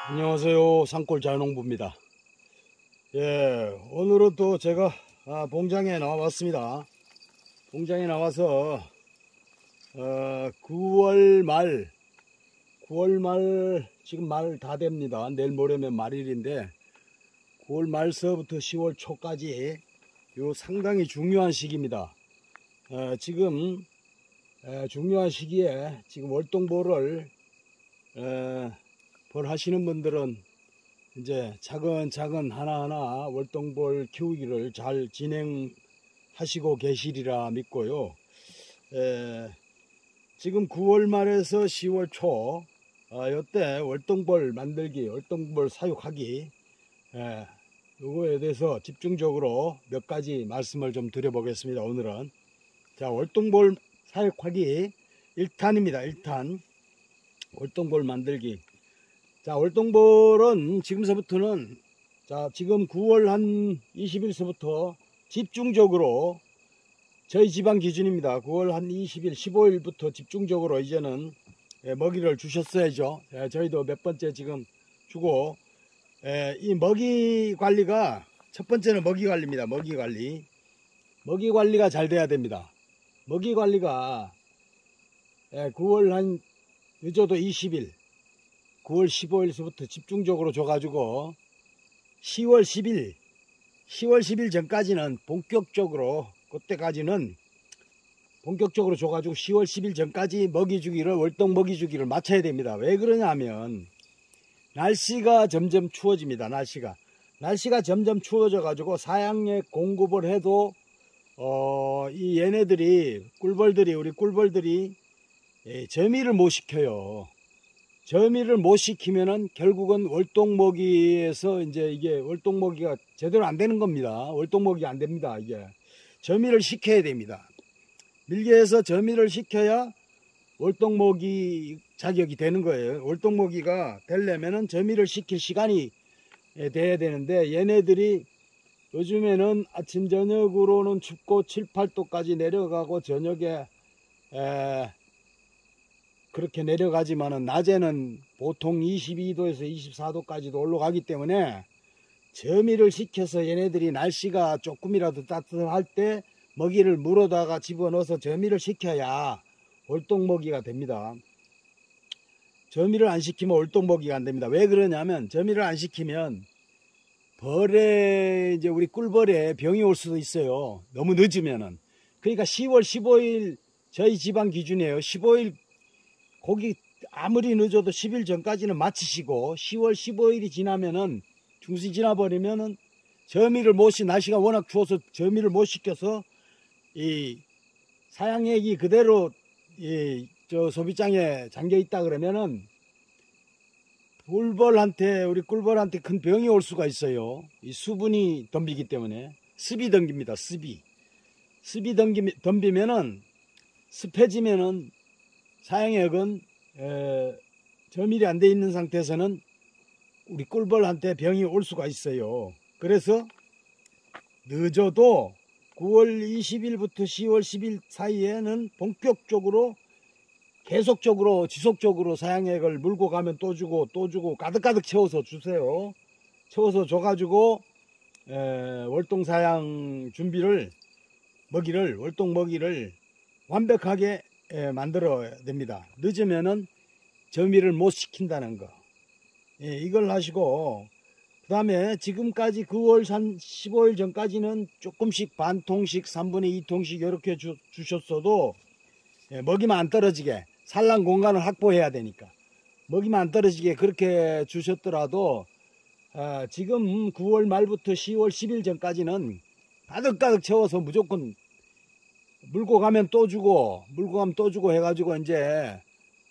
안녕하세요. 산골 자연농부입니다. 오늘은 또 제가 봉장에 나와봤습니다. 봉장에 나와서 9월 말 지금 말 다 됩니다. 내일 모레면 말일인데 9월 말서부터 10월 초까지 요 상당히 중요한 시기입니다. 지금 중요한 시기에 지금 월동보를 벌 하시는 분들은 이제 차근차근 하나하나 월동볼 키우기를 잘 진행하시고 계시리라 믿고요. 지금 9월 말에서 10월 초 이때 월동볼 만들기, 월동볼 사육하기 요거에 대해서 집중적으로 몇 가지 말씀을 좀 드려보겠습니다. 오늘은 자, 월동볼 사육하기 1탄입니다. 1탄 월동볼 만들기. 자, 월동볼은 지금서부터는 지금 9월 한 20일서부터 집중적으로 저희 지방 기준입니다. 9월 한 20일, 15일부터 집중적으로 이제는 먹이를 주셨어야죠. 저희도 몇 번째 지금 주고 이 먹이 관리가 첫 번째는 먹이 관리입니다. 먹이 관리가 잘 돼야 됩니다. 먹이 관리가 9월 한 늦어도 20일 9월 15일서부터 집중적으로 줘가지고 10월 10일 전까지는 본격적으로 그때까지는 본격적으로 줘가지고 10월 10일 전까지 먹이 주기를 월동 먹이 주기를 마쳐야 됩니다. 왜 그러냐면 날씨가 점점 추워집니다. 날씨가 점점 추워져 가지고 사양액 공급을 해도 이 얘네들이 우리 꿀벌들이 저미를 못 시켜요. 저미를 못 시키면은 결국은 월동먹이에서 이제 이게 월동먹이가 제대로 안 되는 겁니다. 월동먹이 안 됩니다. 이게 저미를 시켜야 됩니다. 밀개에서 저미를 시켜야 월동먹이 자격이 되는 거예요. 월동먹이가 되려면은 저미를 시킬 시간이 돼야 되는데 얘네들이 요즘에는 아침 저녁으로는 춥고 7, 8도까지 내려가고 저녁에 그렇게 내려가지만은 낮에는 보통 22도에서 24도까지도 올라가기 때문에 저미를 시켜서 얘네들이 날씨가 조금이라도 따뜻할 때 먹이를 물어다가 집어넣어서 저미를 시켜야 월동먹이가 됩니다. 저미를 안 시키면 월동먹이가 안 됩니다. 왜 그러냐면 저미를 안 시키면 벌에 이제 우리 꿀벌에 병이 올 수도 있어요. 너무 늦으면은. 그러니까 10월 15일 저희 지방 기준이에요. 15일 거기 아무리 늦어도 10일 전까지는 마치시고 10월 15일이 지나면은 중순 지나버리면은 날씨가 워낙 추워서 저미를 못 시켜서 이 사양액이 그대로 저 소비장에 잠겨 있다 그러면은 우리 꿀벌한테 큰 병이 올 수가 있어요. 이 수분이 덤비기 때문에 습이 덤깁니다. 습이 덤비면은 습해지면은 사양액은 저밀이 안 돼 있는 상태에서는 우리 꿀벌한테 병이 올 수가 있어요. 그래서 늦어도 9월 20일부터 10월 10일 사이에는 본격적으로 계속적으로 지속적으로 사양액을 물고 가면 또 주고 가득가득 채워서 주세요. 채워서 줘가지고 월동사양 준비를 월동 먹이를 완벽하게 만들어야 됩니다. 늦으면은 저미를 못 시킨다는 거. 이걸 하시고 그 다음에 지금까지 9월 15일 전까지는 조금씩 반 통씩 3분의 2통씩 이렇게 주셨어도 먹이만 안 떨어지게 산란 공간을 확보해야 되니까 먹이만 안 떨어지게 그렇게 주셨더라도 지금 9월 말부터 10월 10일 전까지는 가득가득 채워서 무조건 물고 가면 또 주고 해가지고 이제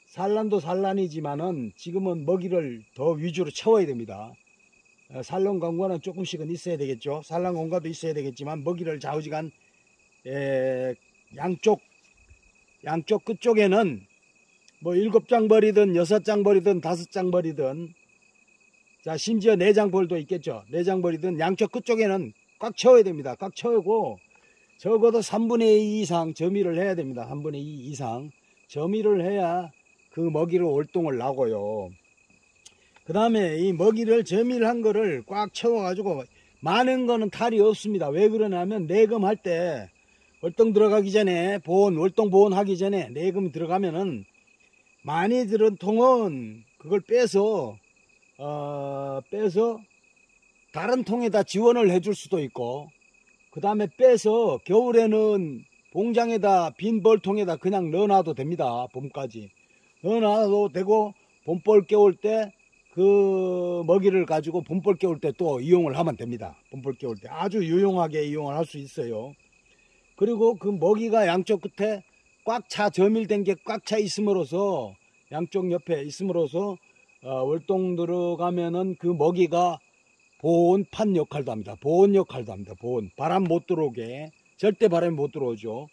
산란도 산란이지만은 지금은 먹이를 더 위주로 채워야 됩니다. 산란 공간은 조금씩은 있어야 되겠죠. 산란 공간도 있어야 되겠지만 먹이를 좌우지간 양쪽 끝쪽에는 뭐 7장 벌이든 6장 벌이든 5장 벌이든 자 심지어 4장 벌도 있겠죠. 4장 벌이든 양쪽 끝쪽에는 꽉 채워야 됩니다. 꽉 채우고 적어도 3분의 2 이상 저미를 해야 됩니다. 3분의 2 이상 저미를 해야 그 먹이로 월동을 나고요. 그 다음에 이 먹이를 저밀한 거를 꽉 채워가지고 많은 거는 탈이 없습니다. 왜 그러냐면 내금할 때 월동 들어가기 전에 월동 보온 하기 전에 내금 들어가면은 많이 들은 통은 그걸 빼서 다른 통에다 지원을 해줄 수도 있고, 그 다음에 빼서 겨울에는 봉장에다 빈 벌통에다 그냥 넣어놔도 됩니다. 봄까지 넣어놔도 되고, 봄벌 깨울 때 그 먹이를 가지고 봄벌 깨울 때 또 이용을 하면 됩니다. 봄벌 깨울 때 아주 유용하게 이용을 할 수 있어요. 그리고 그 먹이가 양쪽 끝에 꽉 차, 저밀된 게 꽉 차 있음으로써, 양쪽 옆에 있음으로써 월동 들어가면은 그 먹이가 보온판 역할도 합니다. 보온 역할도 합니다. 보온. 바람 못 들어오게. 절대 바람이 못 들어오죠.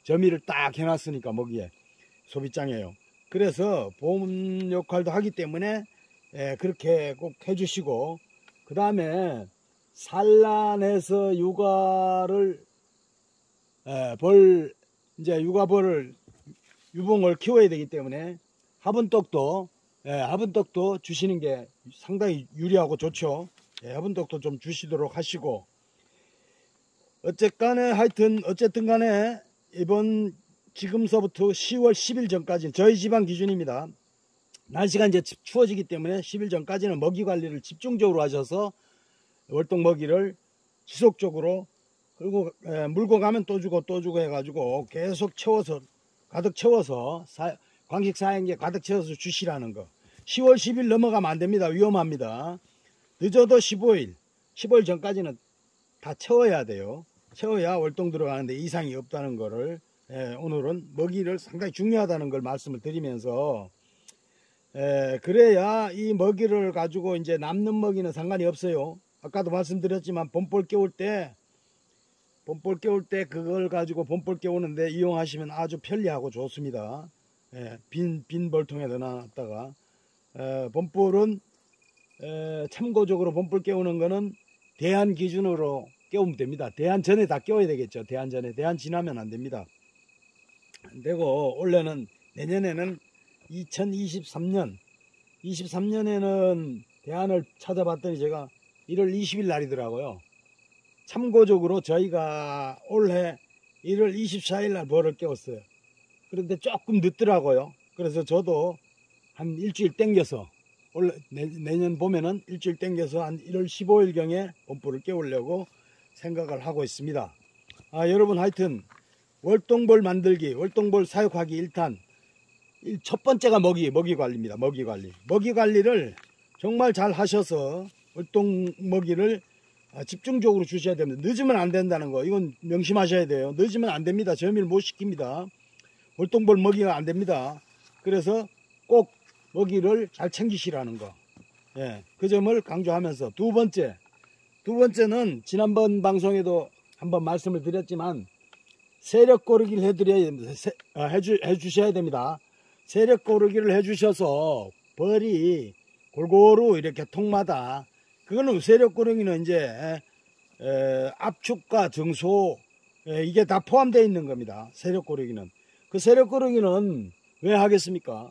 저밀을 딱 해놨으니까 먹이에. 소비장에요. 그래서 보온 역할도 하기 때문에 그렇게 꼭 해주시고, 그 다음에 산란해서 육아를 이제 육아벌을 유봉을 키워야 되기 때문에 화분떡도 주시는 게 상당히 유리하고 좋죠. 화분떡도 좀 주시도록 하시고, 어쨌든 간에 이번 지금서부터 10월 10일 전까지 저희 집안 기준입니다. 날씨가 이제 추워지기 때문에 10일 전까지는 먹이 관리를 집중적으로 하셔서 월동 먹이를 지속적으로, 그리고 물고 가면 또 주고 해가지고 계속 채워서, 가득 채워서 광식 사행기에 가득 채워서 주시라는 거. 10월 10일 넘어가면 안 됩니다. 위험합니다. 늦어도 15일 전까지는 다 채워야 돼요. 채워야 월동 들어가는데 이상이 없다는 거를 오늘은 먹이를 상당히 중요하다는 걸 말씀을 드리면서, 그래야 이 먹이를 가지고 이제 남는 먹이는 상관이 없어요. 아까도 말씀드렸지만 봄볼 깨울 때 그걸 가지고 봄볼 깨우는데 이용하시면 아주 편리하고 좋습니다. 빈 벌통에 넣어놨다가 봄볼은 참고적으로 봄볼 깨우는 거는 대한 기준으로 깨우면 됩니다. 대한 전에 다 깨워야 되겠죠. 대한 전에. 대한 지나면 안 됩니다. 안 되고, 올해는 내년에는 2023년에는 대안을 찾아봤더니 제가 1월 20일 날이더라고요. 참고적으로 저희가 올해 1월 24일 날 벌을 깨웠어요. 그런데 조금 늦더라고요. 그래서 저도 한 일주일 땡겨서, 내년 봄에는 일주일 땡겨서 한 1월 15일경에 봄벌을 깨우려고 생각을 하고 있습니다. 여러분, 하여튼 월동벌 만들기, 월동벌 사육하기 1탄 첫 번째가 먹이 관리입니다. 먹이 관리를 정말 잘 하셔서 월동 먹이를 집중적으로 주셔야 됩니다. 늦으면 안 된다는 거, 이건 명심하셔야 돼요. 늦으면 안 됩니다. 저밀 못 시킵니다. 월동벌 먹이가 안 됩니다. 그래서 꼭 먹이를 잘 챙기시라는 거, 그 점을 강조하면서, 두 번째는 지난번 방송에도 한번 말씀을 드렸지만 세력 고르기를 해주셔야 됩니다. 세력 고르기를 해주셔서 벌이 골고루 이렇게 통마다, 그거는 세력 고르기는 이제 압축과 정소, 이게 다 포함되어 있는 겁니다. 세력 고르기는. 그 세력 고르기는 왜 하겠습니까?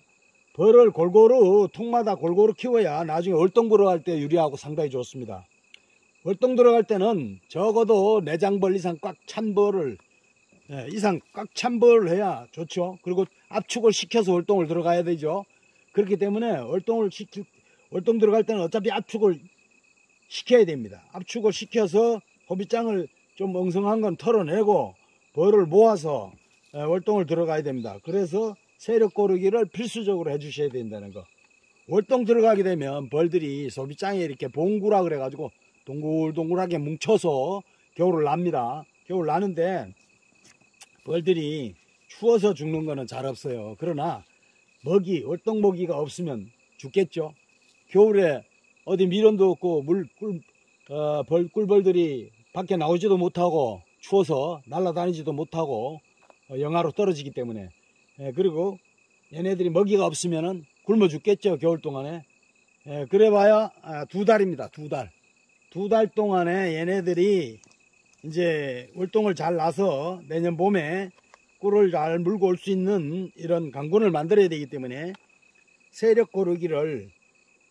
벌을 골고루 통마다 골고루 키워야 나중에 월동 들어갈 때 유리하고 상당히 좋습니다. 월동 들어갈 때는 적어도 내장벌 이상 꽉 찬 벌을 해야 좋죠. 그리고 압축을 시켜서 월동을 들어가야 되죠. 그렇기 때문에 월동 들어갈 때는 어차피 압축을 시켜야 됩니다. 압축을 시켜서 호빗장을 좀 엉성한 건 털어내고 벌을 모아서 월동을 들어가야 됩니다. 그래서 세력 고르기를 필수적으로 해주셔야 된다는 거. 월동 들어가게 되면 벌들이 소빗장에 이렇게 봉구라 그래가지고 동글동글하게 뭉쳐서 겨울을 납니다. 겨울 나는데 벌들이 추워서 죽는 거는 잘 없어요. 그러나 월동 먹이가 없으면 죽겠죠. 겨울에 어디 미련도 없고 꿀벌들이 밖에 나오지도 못하고 추워서 날아다니지도 못하고 영하로 떨어지기 때문에, 그리고 얘네들이 먹이가 없으면은 굶어 죽겠죠. 겨울 동안에. 그래봐야 2달입니다. 2달. 2달 동안에 얘네들이 이제 월동을 잘 나서 내년 봄에 꿀을 잘 물고 올 수 있는 이런 강군을 만들어야 되기 때문에 세력 고르기를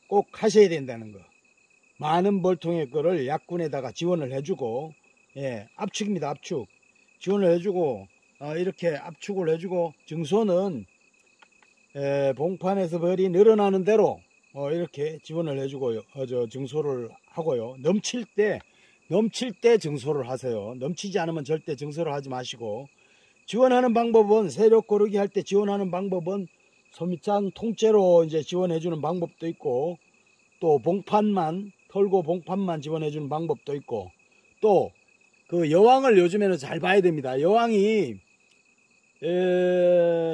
꼭 하셔야 된다는 거. 많은 벌통의 거를 약군에다가 지원을 해주고, 예, 압축입니다. 압축. 지원을 해주고, 이렇게 압축을 해주고, 증소는 봉판에서 벌이 늘어나는 대로 이렇게 지원을 해주고요. 증소를 하고요. 넘칠 때 증소를 하세요. 넘치지 않으면 절대 증소를 하지 마시고, 지원하는 방법은 세력 고르기 할 때 지원하는 방법은 소밑장 통째로 이제 지원해 주는 방법도 있고, 또 봉판만 털고 봉판만 지원해 주는 방법도 있고, 또 그 여왕을 요즘에는 잘 봐야 됩니다. 여왕이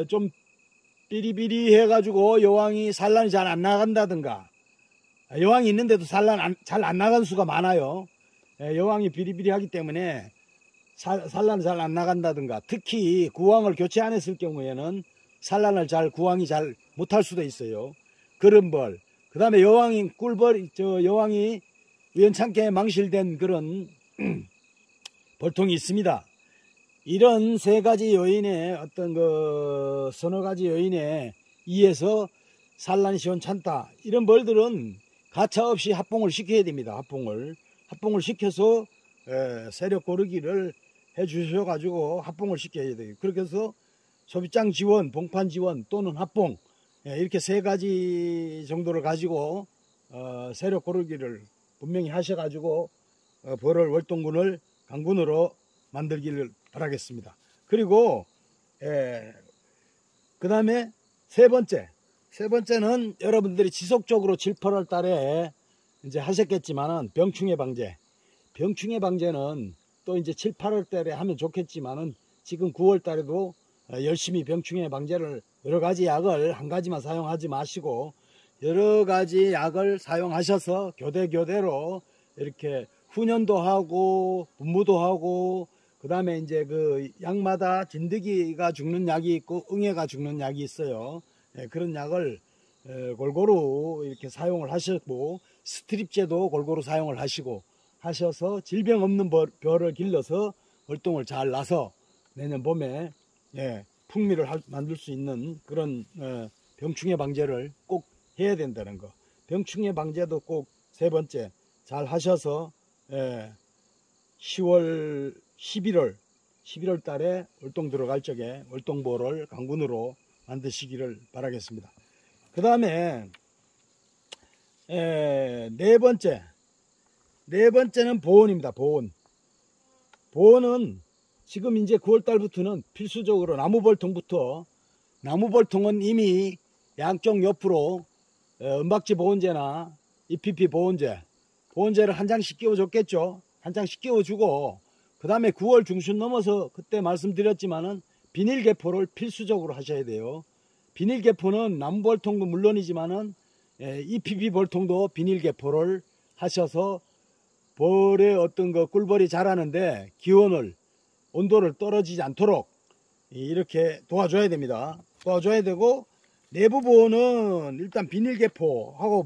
좀 비리비리 해가지고 여왕이 산란이 잘 안 나간다든가, 여왕이 있는데도 산란 잘 안 나간 수가 많아요. 여왕이 비리비리 하기 때문에 산란이 잘 안 나간다든가, 특히 구왕을 교체 안 했을 경우에는 산란을 구왕이 잘 못할 수도 있어요. 그런 벌. 그 다음에 여왕이 여왕이 우연찮게 망실된 그런 벌통이 있습니다. 이런 세 가지 요인에 서너 가지 요인에 의해서 산란이 시원찮다. 이런 벌들은 가차없이 합봉을 시켜야 됩니다. 합봉을 시켜서 세력 고르기를 해 주셔가지고 합봉을 시켜야 돼요. 그렇게 해서 소비장 지원, 봉판 지원 또는 합봉, 이렇게 세 가지 정도를 가지고 세력 고르기를 분명히 하셔가지고 벌을 월동군을 강군으로 만들기를 바라겠습니다. 그리고 그 다음에 세 번째는 여러분들이 지속적으로 7, 8월 달에 이제 하셨겠지만은 병충해 방제는 또 이제 7, 8월 달에 하면 좋겠지만은 지금 9월 달에도 열심히 병충해 방제를 여러 가지 약을 한 가지만 사용하지 마시고 여러 가지 약을 사용하셔서 교대로 이렇게 훈연도 하고 분무도 하고, 그 다음에 이제 그 약마다 진드기가 죽는 약이 있고 응애가 죽는 약이 있어요. 그런 약을 골고루 이렇게 사용을 하셨고, 스트립제도 골고루 사용을 하셔서 질병 없는 벼를 길러서 월동을 잘 나서 내년 봄에 풍미를 만들 수 있는 그런 병충해 방제를 꼭 해야 된다는 거. 병충해 방제도 꼭 세 번째 잘 하셔서 10월, 11월 달에 월동 들어갈 적에 월동보를 강군으로 만드시기를 바라겠습니다. 그 다음에 네 번째는 보온입니다. 보온은 지금 이제 9월 달부터는 필수적으로 나무벌통은 이미 양쪽 옆으로 은박지 보온제나 EPP 보온제를 한 장씩 끼워줬겠죠. 한 장씩 끼워주고, 그 다음에 9월 중순 넘어서 그때 말씀드렸지만은 비닐개포를 필수적으로 하셔야 돼요. 비닐개포는 나무벌통도 물론이지만은 EPP 벌통도 비닐개포를 하셔서 벌의 꿀벌이 자라는데 온도를 떨어지지 않도록 이렇게 도와줘야 됩니다. 도와줘야 되고, 내부 보온은 일단 비닐개포하고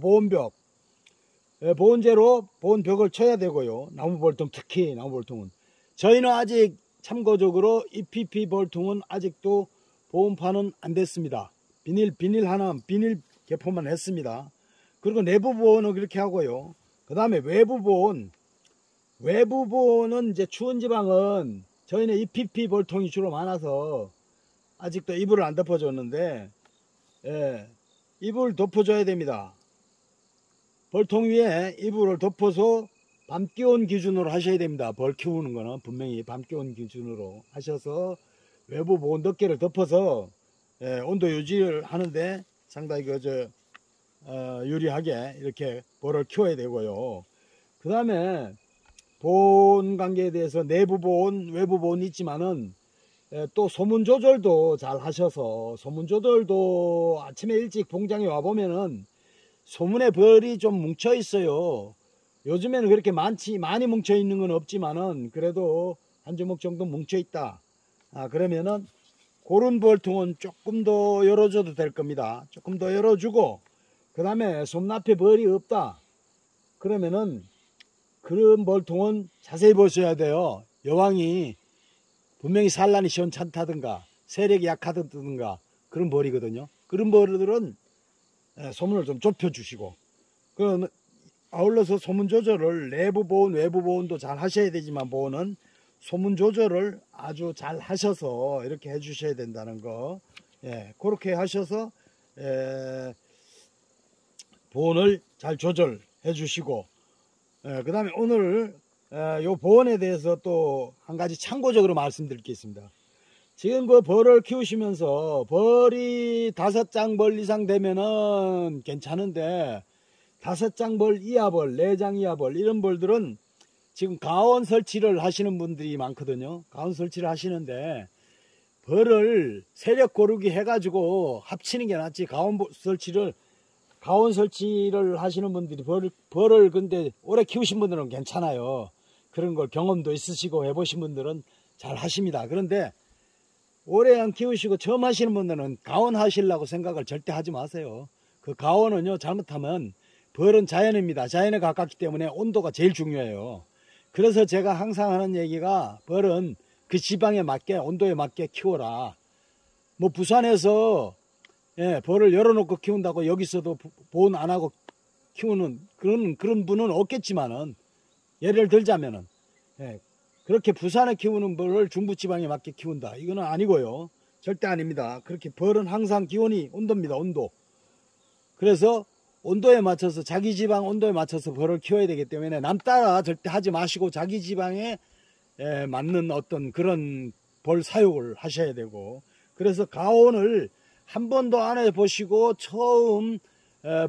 보온제로 보온벽을 쳐야 되고요. 나무벌통, 특히 나무벌통은. 저희는 아직 참고적으로 EPP 벌통은 아직도 보온판은 안 됐습니다. 비닐개포만 했습니다. 그리고 내부 보온은 그렇게 하고요. 그 다음에 외부 보온은 이제 추운 지방은 저희는 EPP 벌통이 주로 많아서 아직도 이불을 안 덮어줬는데, 이불 덮어줘야 됩니다. 벌통 위에 이불을 덮어서 밤기온 기준으로 하셔야 됩니다. 벌 키우는 거는 분명히 밤기온 기준으로 하셔서 외부 보온 덮개를 덮어서 온도 유지를 하는데 상당히 유리하게 이렇게 벌을 키워야 되고요. 그 다음에 보온 관계에 대해서 내부 보온, 외부 보온이 있지만은 또 소문 조절도 잘 하셔서, 소문 조절도 아침에 일찍 봉장에 와보면은 소문에 벌이 좀 뭉쳐 있어요. 요즘에는 그렇게 많이 뭉쳐 있는 건 없지만은 그래도 한 주먹 정도 뭉쳐 있다. 그러면은 그런 벌통은 조금 더 열어줘도 될 겁니다. 조금 더 열어주고, 그 다음에 솜nap에 벌이 없다. 그러면은 그런 벌통은 자세히 보셔야 돼요. 여왕이 분명히 산란이 시원찮다든가 세력이 약하다든가 그런 벌이거든요. 그런 벌들은 소문을 좀 좁혀주시고, 그 아울러서 소문 조절을 내부 보온, 외부 보온도 잘 하셔야 되지만 보온은 소문 조절을 아주 잘 하셔서 이렇게 해 주셔야 된다는 거. 예, 그렇게 하셔서 보온을 잘 조절해 주시고, 그 다음에 오늘 요 보온에 대해서 또 한 가지 참고적으로 말씀드릴 게 있습니다. 지금 그 벌을 키우시면서 벌이 5장 벌 이상 되면은 괜찮은데 5장 벌 이하 벌, 4장 이하 벌 이런 벌들은 지금 가온 설치를 하시는 분들이 많거든요. 가온 설치를 하시는데 벌을 세력 고르기 해가지고 합치는 게 낫지. 가온 설치를 하시는 분들이 벌을 근데 오래 키우신 분들은 괜찮아요. 그런 걸 경험도 있으시고 해보신 분들은 잘 하십니다. 그런데 오래 안 키우시고 처음 하시는 분들은 가온 하시려고 생각을 절대 하지 마세요. 그 가온은요, 잘못하면 벌은 자연입니다. 자연에 가깝기 때문에 온도가 제일 중요해요. 그래서 제가 항상 하는 얘기가 벌은 그 지방에 맞게, 온도에 맞게 키워라. 뭐 부산에서 벌을 열어놓고 키운다고 여기서도 보온 안 하고 키우는 그런 분은 없겠지만은, 예를 들자면은 그렇게 부산에 키우는 벌을 중부지방에 맞게 키운다, 이거는 아니고요. 절대 아닙니다. 그렇게 벌은 항상 기온이 온도입니다. 온도. 그래서 온도에 맞춰서, 자기 지방 온도에 맞춰서 벌을 키워야 되기 때문에 남 따라 절대 하지 마시고 자기 지방에 맞는 어떤 그런 벌 사육을 하셔야 되고, 그래서 가온을 한 번도 안 해보시고 처음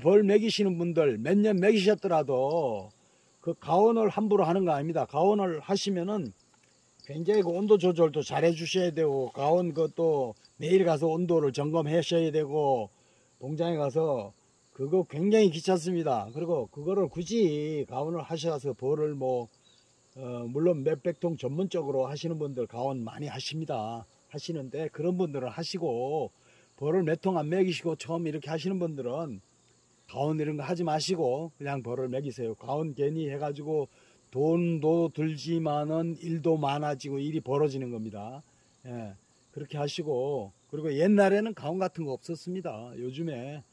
벌 먹이시는 분들, 몇 년 먹이셨더라도 그 가온을 함부로 하는 거 아닙니다. 가온을 하시면은 굉장히 그 온도 조절도 잘 해주셔야 되고, 가온 그것도 매일 가서 온도를 점검하셔야 되고, 농장에 가서 그거 굉장히 귀찮습니다. 그리고 그거를 굳이 가온을 하셔서 벌을 물론 몇백 통 전문적으로 하시는 분들 가온 많이 하시는데 그런 분들은 하시고, 벌을 몇 통 안 먹이시고 처음 이렇게 하시는 분들은 가온 이런 거 하지 마시고 그냥 벌을 먹이세요. 가온 괜히 해가지고 돈도 들지만은 일도 많아지고 일이 벌어지는 겁니다. 그렇게 하시고, 그리고 옛날에는 가온 같은 거 없었습니다. 요즘에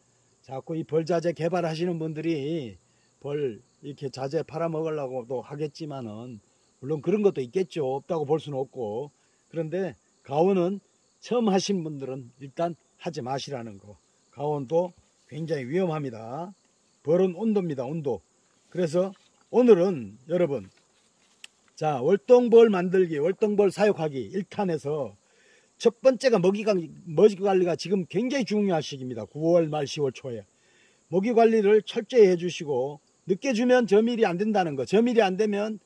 자꾸 이 벌자재 개발하시는 분들이 벌 이렇게 자재 팔아먹으려고도 하겠지만은, 물론 그런 것도 있겠죠. 없다고 볼 수는 없고. 그런데 가온은 처음 하신 분들은 일단 하지 마시라는 거. 가온도 굉장히 위험합니다. 벌은 온도입니다. 온도. 그래서 오늘은 여러분, 자, 월동벌 만들기, 월동벌 사육하기 1탄에서 첫 번째가 먹이 관리가 지금 굉장히 중요한 시기입니다. 9월 말 10월 초에 먹이 관리를 철저히 해주시고, 늦게 주면 저밀이 안 된다는 거, 저밀이 안 되면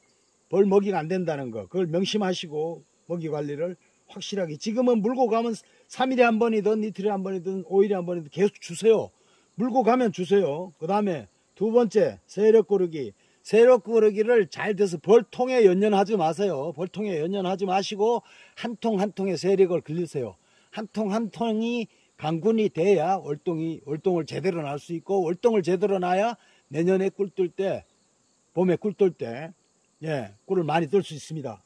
벌 먹이가 안 된다는 거, 그걸 명심하시고 먹이 관리를 확실하게, 지금은 물고 가면 3일에 한 번이든 이틀에 한 번이든 5일에 한 번이든 계속 주세요. 물고 가면 주세요. 그 다음에 두 번째, 세력 고르기. 세력 고르기를 잘 돼서 벌통에 연연하지 마세요. 벌통에 연연하지 마시고 한 통 한 통에 세력을 그리세요. 한 통 한 통이 강군이 돼야 월동을 제대로 날 수 있고, 월동을 제대로 나야 내년에 꿀 뜰 때, 봄에 꿀 뜰 때 꿀을 많이 뜰 수 있습니다.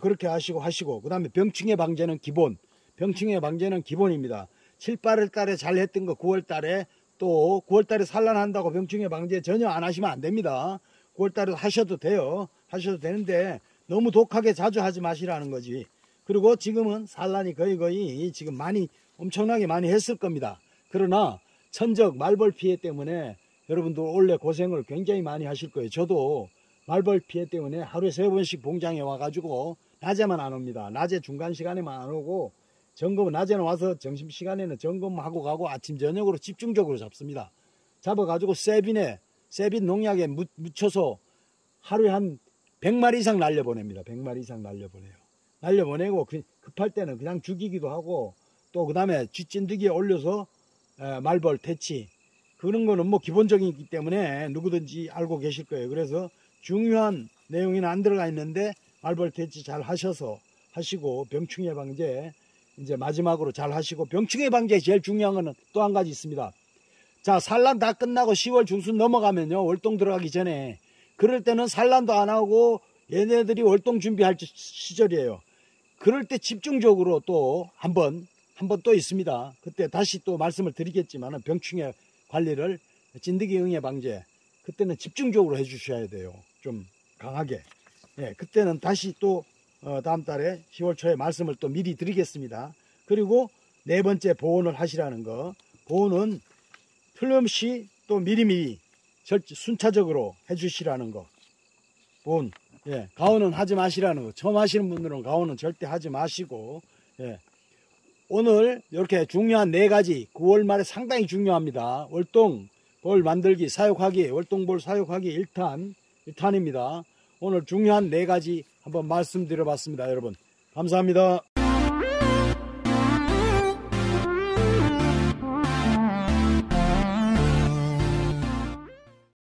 그렇게 하시고, 그 다음에 병충해 방제는 기본. 병충해 방제는 기본입니다. 7, 8월 달에 잘 했던 거 9월 달에, 또 9월 달에 산란한다고 병충해 방제 전혀 안 하시면 안 됩니다. 9월 달에 하셔도 돼요. 하셔도 되는데 너무 독하게 자주 하지 마시라는 거지. 그리고 지금은 산란이 거의 지금 엄청나게 많이 했을 겁니다. 그러나 천적 말벌 피해 때문에 여러분도 원래 고생을 굉장히 많이 하실 거예요. 저도 말벌 피해 때문에 하루에 3번씩 봉장에 와가지고 낮에만 안 옵니다. 낮에 중간 시간에만 안 오고, 점검은 낮에는 와서 점심시간에는 점검하고 가고 아침 저녁으로 집중적으로 잡습니다. 잡아가지고 세빈 농약에 묻혀서 하루에 한 100마리 이상 날려보냅니다. 100마리 이상 날려보내고 급할 때는 그냥 죽이기도 하고, 또 그 다음에 쥐찐득이에 올려서 말벌 퇴치, 그런 거는 뭐 기본적이기 때문에 누구든지 알고 계실 거예요. 그래서 중요한 내용이는 안 들어가 있는데 말벌 퇴치 잘 하시고, 병충해 방제 이제 마지막으로 잘 하시고, 병충해 방제 제일 중요한 거는 또 한 가지 있습니다. 자, 산란 다 끝나고 10월 중순 넘어가면요, 월동 들어가기 전에, 그럴 때는 산란도 안 하고 얘네들이 월동 준비할 시절이에요. 그럴 때 집중적으로 또 한 번 또 있습니다. 그때 다시 또 말씀을 드리겠지만 병충해 관리를, 찐득이 응애 방제, 그때는 집중적으로 해주셔야 돼요. 좀 강하게. 예, 그때는 다시 또 다음 달에 10월 초에 말씀을 또 미리 드리겠습니다. 그리고 네 번째 보온을 하시라는 거. 보온은 틀림없이 또 미리미리 순차적으로 해주시라는 거. 보온. 예, 가온은 하지 마시라는 거. 처음 하시는 분들은 가온은 절대 하지 마시고. 예. 오늘 이렇게 중요한 네 가지 9월 말에 상당히 중요합니다. 월동볼 만들기 사육하기, 월동볼 사육하기 1탄입니다. 오늘 중요한 네 가지 한번 말씀드려 봤습니다. 여러분 감사합니다.